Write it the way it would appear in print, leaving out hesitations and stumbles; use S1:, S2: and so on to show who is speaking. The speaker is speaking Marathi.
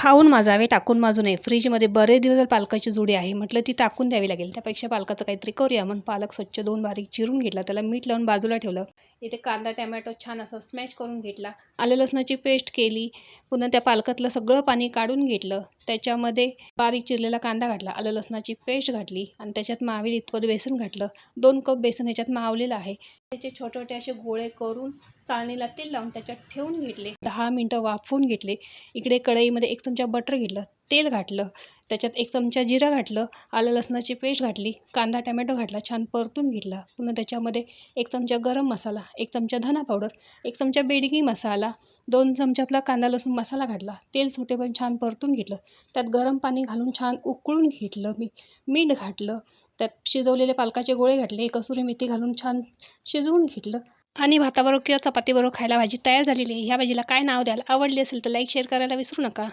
S1: खाऊन माजावे टाकून माजू नये. फ्रीजमध्ये बरेच दिवस पालकाची जुडी आहे. म्हटलं ती टाकून द्यावी लागेल. त्यापेक्षा पालकाचं काहीतरी करूया. म्हणून पालक स्वच्छ धुवून बारीक चिरून घेतला. त्याला मीठ लावून बाजूला ठेवलं. इथे कांदा टोमॅटो छान असं स्मॅश करून घेतला. आलं लसणाची पेस्ट केली. पुन्हा त्या पालकातलं सगळं पाणी काढून घेतलं. त्याच्यामध्ये बारीक चिरलेला कांदा घातला. आलं लसणाची पेस्ट घातली आणि त्याच्यात मावेल इतपत बेसन घातलं. 2 कप बेसन ह्याच्यात मावलेलं आहे. त्याचे छोटे छोटे असे गोळे करून चाळणीला तेल लावून त्याच्यात ठेवून घेतले. 10 मिनिटं वाफवून घेतले. इकडे कढईमध्ये 1 चमचा बटर घेतलं, तेल घातलं, त्याच्यात 1 चमचा जिरं घातलं, आलं लसणाची पेस्ट घातली, कांदा टोमॅटो घातला, छान परतून घेतला. पुन्हा त्याच्यामध्ये 1 चमचा गरम मसाला, 1 चमचा धना पावडर, 1 चमचा बेडगी मसाला, 2 चमचा आपला कांदा लसूण मसाला घातला. तेल सुटेपर्यंत छान परतून घेतलं. त्यात गरम पाणी घालून छान उकळून घेतलं. मीठ घातलं. त्यात शिजवलेले पालकाचे गोळे घातले. कसुरी मेथी घालून छान शिजवून घेतलं आणि भाताबरोबर किंवा चपातीबरोबर खायला भाजी तयार झालेली आहे. ह्या भाजीला काय नाव द्याल? आवडली असेल तर लाईक शेअर करायला विसरू नका.